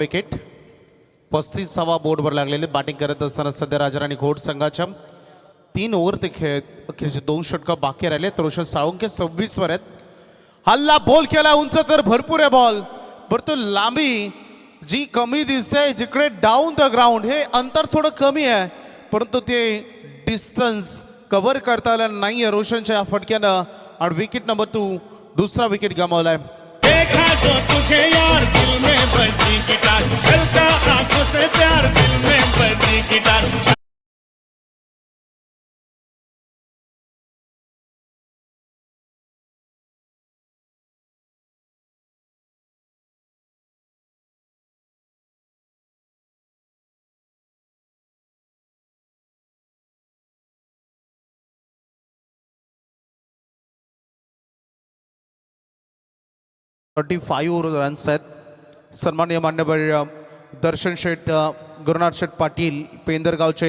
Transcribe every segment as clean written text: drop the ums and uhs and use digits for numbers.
Wicket 35वा बोर्डवर लागलेले batting करत असताना सध्या राजाराणी घोड संघाच्या 3 ओव्हर ते खेळत अखेरचे 2 षटक बाकी राहिले. रोशन साळुंके 26 वर आहेत. हल्ला बॉल केला उंच तर भरपूर आहे बॉल, परंतु लांबी जी कमी दिसते जिकडे डाऊन द ग्राउंड हे अंतर थोडं कमी आहे, परंतु ते डिस्टन्स कव्हर करता आलं नाहीये रोशनच्या या फटक्यानं आणि विकेट नंबर 2 दुसरा विकेट गमावलाय. देखा जो तुझे यार दिल में बजी गिटार, छलका आंखों से प्यार दिल में बजी गिटार. थर्टी 35 रन्स आहेत. सन्माननीय मान्यवर दर्शन शेठ गुरुनाथ शेठ पाटील पेंदरगावचे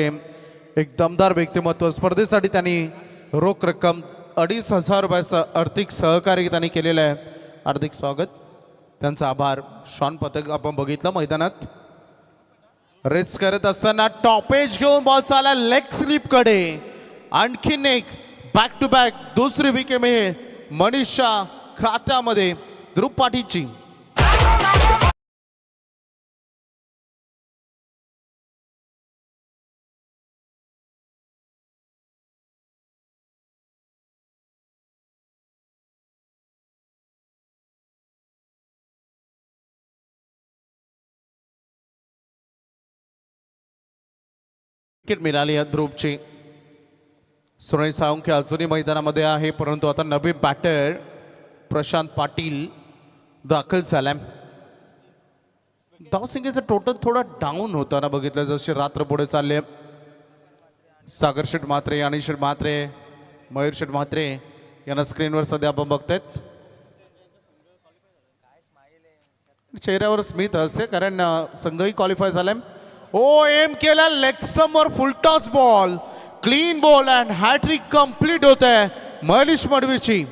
एक दमदार व्यक्तिमत्व. स्पर्धेसाठी त्यांनी रोख रक्कम 2,500 रुपयाचं आर्थिक सहकार्य त्यांनी केलेलं आहे. हार्दिक स्वागत, त्यांचा आभार. शॉन पथक आपण बघितलं मैदानात रेस्ट करत असताना टॉपेज घेऊन बॉल चालला लेग स्लिप कडे. आणखीन एक बॅक टू बॅक दुसरी विकेट मिळेल मनीषा खात्यामध्ये ध्रुव पाटीलची. विकेट मिळाली आहे ध्रुवची. सुनील साळुंके अजूनही मैदानामध्ये आहे, परंतु आता नवीन बॅटर प्रशांत पाटील दाखल झालाय. धावसंख्येचं टोटल थोडा डाऊन होताना बघितलं जसे रात्र पुढे चालले. सागर शेठ म्हात्रे, अनिश शेठ म्हात्रे, मयूर शेठ म्हात्रे यांना स्क्रीनवर सध्या आपण बघतायत. चेहऱ्यावर स्मित असते कारण संघही क्वालिफाय झालाय. ओ एम केला लेग समोर full toss ball, clean ball and hattrick complete होत आहे मनीष मडवीची.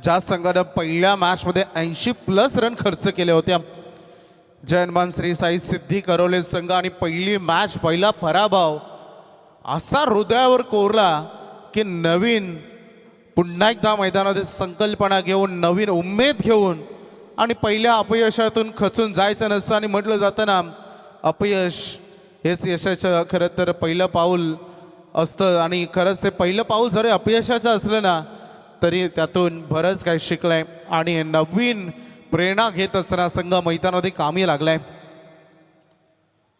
ज्या संघानं पहिल्या मॅच मध्ये 80+ रन खर्च केले होते जयमान श्री साई सिद्धी करवले संघ, आणि पहिली मॅच पहिला पराभव असा हृदयावर कोरला की नवीन पुन्हा एकदा मैदानात संकल्पना घेऊन नवीन उमेद घेऊन आणि पहिल्या अपयशातून खचून जायचं नसतं. आणि म्हटलं जातं ना अपयश हेच यशाचं खरं तर पहिलं पाऊल असतं, आणि खरंच ते पहिलं पाऊल जरी अपयशाचं असलं ना तरी त्यातून बरंच काही शिकलाय आणि नवीन प्रेरणा घेत असताना संघ मैदानामध्ये कामी लागलाय.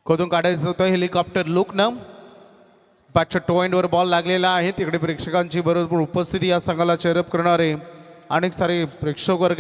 खोदून काढायचं होतं हेलिकॉप्टर लुक न बॅटच्या टो एंडवर बॉल लागलेला आहे. तिकडे प्रेक्षकांची बरोबर उपस्थिती या संघाला चेअरअप करणारे अनेक सारे प्रेक्षक वर्ग